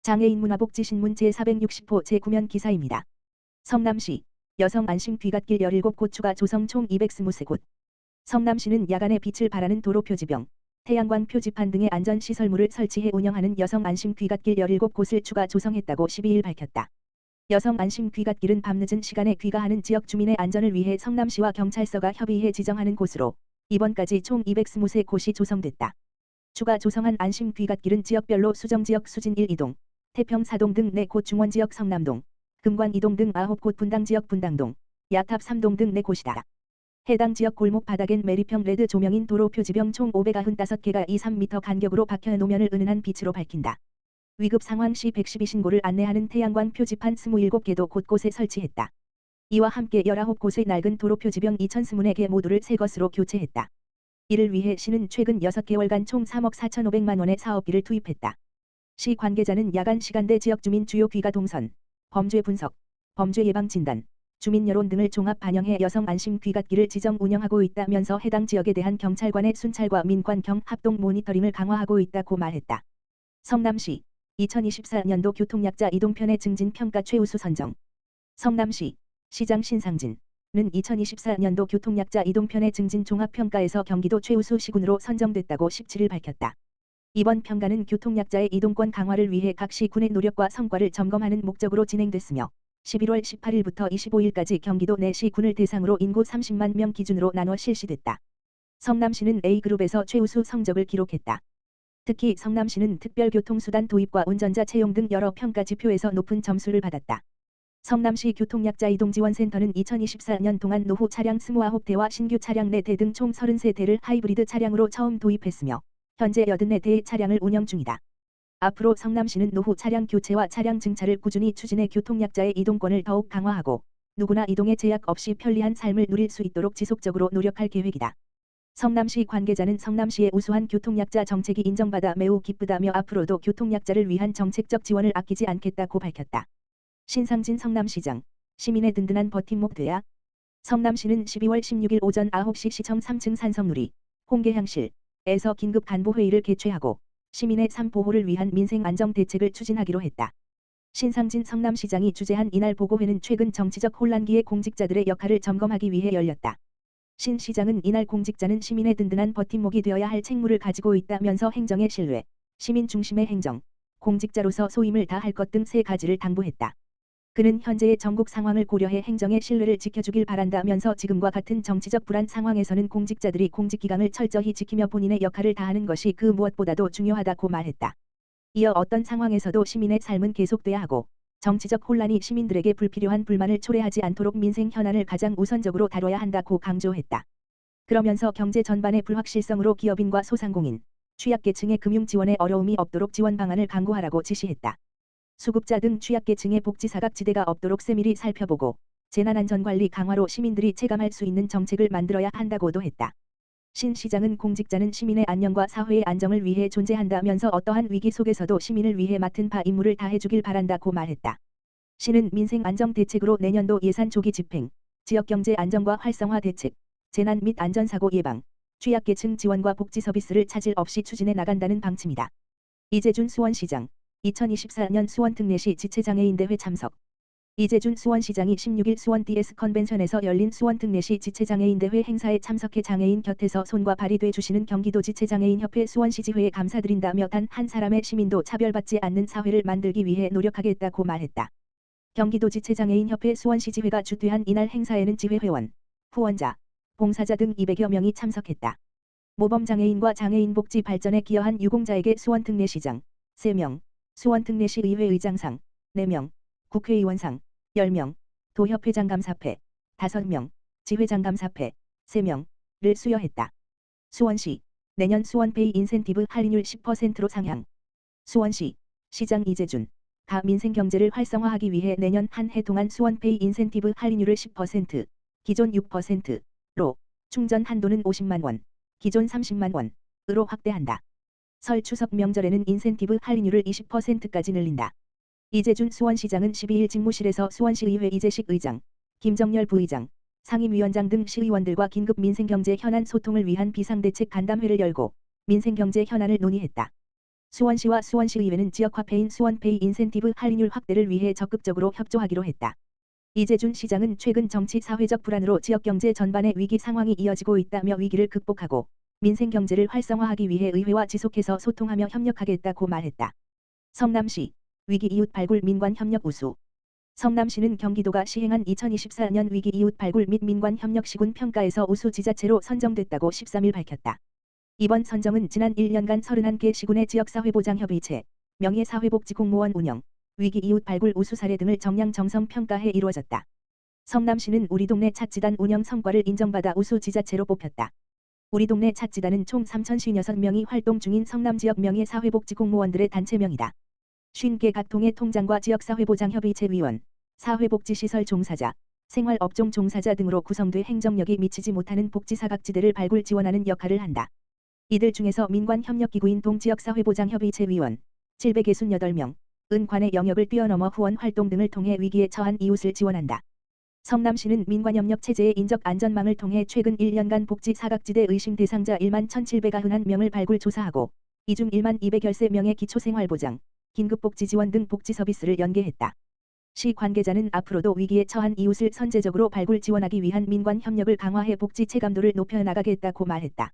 장애인 문화복지신문 제460호 제9면 기사입니다. 성남시 여성 안심 귀갓길 17곳 추가 조성 총 223곳. 성남시는 야간에 빛을 발하는 도로 표지병, 태양광 표지판 등의 안전시설물을 설치해 운영하는 여성 안심 귀갓길 17곳을 추가 조성했다고 12일 밝혔다. 여성 안심 귀갓길은 밤늦은 시간에 귀가하는 지역 주민의 안전을 위해 성남시와 경찰서가 협의해 지정하는 곳으로 이번까지 총 223곳이 조성됐다. 추가 조성한 안심 귀갓길은 지역별로 수정지역 수진 1, 2동, 태평 4동 등 4곳 중원지역 성남동, 금관 2동 등 9곳 분당지역 분당동, 야탑 3동 등 4곳이다. 해당 지역 골목 바닥엔 매립형 레드 조명인 도로 표지병 총 595개가 2-3m 간격으로 박혀 노면을 은은한 빛으로 밝힌다. 위급 상황 시 112신고를 안내하는 태양광 표지판 27개도 곳곳에 설치했다. 이와 함께 19곳의 낡은 도로 표지병 2024개 모두를 새 것으로 교체했다. 이를 위해 시는 최근 6개월간 총 3억 4,500만 원의 사업비를 투입했다. 시 관계자는 야간 시간대 지역 주민 주요 귀가 동선, 범죄 분석, 범죄 예방 진단, 주민 여론 등을 종합 반영해 여성 안심 귀갓길을 지정 운영하고 있다면서 해당 지역에 대한 경찰관의 순찰과 민관 경 합동 모니터링을 강화하고 있다고 말했다. 성남시 2024년도 교통약자 이동편의 증진 평가 최우수 선정. 성남시 시장 신상진은 2024년도 교통약자 이동편의 증진 종합평가에서 경기도 최우수 시군으로 선정됐다고 17일 밝혔다. 이번 평가는 교통약자의 이동권 강화를 위해 각 시군의 노력과 성과를 점검하는 목적으로 진행됐으며 11월 18일부터 25일까지 경기도 내 시군을 대상으로 인구 30만 명 기준으로 나눠 실시됐다. 성남시는 A그룹에서 최우수 성적을 기록했다. 특히 성남시는 특별교통수단 도입과 운전자 채용 등 여러 평가 지표에서 높은 점수를 받았다. 성남시 교통약자 이동지원센터는 2024년 동안 노후 차량 29대와 신규 차량 4대 등 총 33대를 하이브리드 차량으로 처음 도입했으며 현재 84대의 차량을 운영 중이다. 앞으로 성남시는 노후 차량 교체와 차량 증차를 꾸준히 추진해 교통약자의 이동권을 더욱 강화하고 누구나 이동에 제약 없이 편리한 삶을 누릴 수 있도록 지속적으로 노력할 계획이다. 성남시 관계자는 성남시의 우수한 교통약자 정책이 인정받아 매우 기쁘다며 앞으로도 교통약자를 위한 정책적 지원을 아끼지 않겠다고 밝혔다. 신상진 성남시장, 시민의 든든한 버팀목 돼야. 성남시는 12월 16일 오전 9시 시청 3층 산성누리, 홍계향실에서 긴급 간부회의를 개최하고 시민의 삶 보호를 위한 민생 안정 대책을 추진하기로 했다. 신상진 성남시장이 주재한 이날 보고회는 최근 정치적 혼란기에 공직자들의 역할을 점검하기 위해 열렸다. 신 시장은 이날 공직자는 시민의 든든한 버팀목이 되어야 할 책무를 가지고 있다면서 행정의 신뢰, 시민 중심의 행정, 공직자로서 소임을 다할 것 등 3가지를 당부했다. 그는 현재의 전국 상황을 고려해 행정의 신뢰를 지켜주길 바란다면서 지금과 같은 정치적 불안 상황에서는 공직자들이 공직기강을 철저히 지키며 본인의 역할을 다하는 것이 그 무엇보다도 중요하다고 말했다. 이어 어떤 상황에서도 시민의 삶은 계속돼야 하고 정치적 혼란이 시민들에게 불필요한 불만을 초래하지 않도록 민생 현안을 가장 우선적으로 다뤄야 한다고 강조했다. 그러면서 경제 전반의 불확실성으로 기업인과 소상공인, 취약계층의 금융 지원에 어려움이 없도록 지원 방안을 강구하라고 지시했다. 수급자 등 취약계층의 복지 사각지대가 없도록 세밀히 살펴보고 재난안전관리 강화로 시민들이 체감할 수 있는 정책을 만들어야 한다고도 했다. 신 시장은 공직자는 시민의 안녕과 사회의 안정을 위해 존재한다면서 어떠한 위기 속에서도 시민을 위해 맡은 바 임무를 다해주길 바란다고 말했다. 시는 민생 안정 대책으로 내년도 예산 조기 집행, 지역경제 안정과 활성화 대책, 재난 및 안전사고 예방, 취약계층 지원과 복지 서비스를 차질 없이 추진해 나간다는 방침이다. 이재준 수원시장 2024년 수원특례시 지체장애인대회 참석. 이재준 수원시장이 16일 수원 DS 컨벤션에서 열린 수원특례시 지체장애인대회 행사에 참석해 장애인 곁에서 손과 발이 돼 주시는 경기도 지체장애인협회 수원시지회에 감사드린다며 단 한 사람의 시민도 차별받지 않는 사회를 만들기 위해 노력하겠다고 말했다. 경기도 지체장애인협회 수원시지회가 주최한 이날 행사에는 지회 회원, 후원자, 봉사자 등 200여 명이 참석했다. 모범장애인과 장애인 복지 발전에 기여한 유공자에게 수원특례시장 3명, 수원특례시 의회의장상 4명, 국회의원상 10명, 도협회장 감사패 5명, 지회장 감사패 3명을 수여했다. 수원시 내년 수원페이 인센티브 할인율 10%로 상향. 수원시 시장 이재준 가 민생경제를 활성화하기 위해 내년 한 해 동안 수원페이 인센티브 할인율을 10%, 기존 6%로 충전 한도는 50만 원, 기존 30만 원으로 확대한다. 설 추석 명절에는 인센티브 할인율을 20%까지 늘린다. 이재준 수원시장은 12일 집무실에서 수원시의회 이재식 의장, 김정열 부의장, 상임위원장 등 시의원들과 긴급 민생경제 현안 소통을 위한 비상대책 간담회를 열고 민생경제 현안을 논의했다. 수원시와 수원시의회는 지역화폐인 수원페이 인센티브 할인율 확대를 위해 적극적으로 협조하기로 했다. 이재준 시장은 최근 정치 사회적 불안으로 지역경제 전반의 위기 상황이 이어지고 있다며 위기를 극복하고 민생경제를 활성화하기 위해 의회와 지속해서 소통하며 협력하겠다고 말했다. 성남시 위기 이웃 발굴 민관 협력 우수. 성남시는 경기도가 시행한 2024년 위기 이웃 발굴 및 민관 협력 시군 평가에서 우수 지자체로 선정됐다고 13일 밝혔다. 이번 선정은 지난 1년간 31개 시군의 지역사회보장협의체, 명예사회복지공무원 운영, 위기 이웃 발굴 우수 사례 등을 정량 정성 평가해 이루어졌다. 성남시는 우리 동네 찻지단 운영 성과를 인정받아 우수 지자체로 뽑혔다. 우리 동네 찻지단은 총 3,056명이 활동 중인 성남 지역 명예사회복지공무원들의 단체명이다. 50개 각 동의 통장과 지역사회보장협의체 위원, 사회복지시설 종사자, 생활업종 종사자 등으로 구성돼 행정력이 미치지 못하는 복지사각지대를 발굴 지원하는 역할을 한다. 이들 중에서 민관협력기구인 동지역사회보장협의체 위원 768명, 은 관의 영역을 뛰어넘어 후원 활동 등을 통해 위기에 처한 이웃을 지원한다. 성남시는 민관협력 체제의 인적 안전망을 통해 최근 1년간 복지 사각지대 의심 대상자 1만 1,791명을 발굴 조사하고 이 중 1만 213명의 기초생활보장, 긴급복지 지원 등 복지 서비스를 연계했다. 시 관계자는 앞으로도 위기에 처한 이웃을 선제적으로 발굴 지원하기 위한 민관 협력을 강화해 복지 체감도를 높여 나가겠다고 말했다.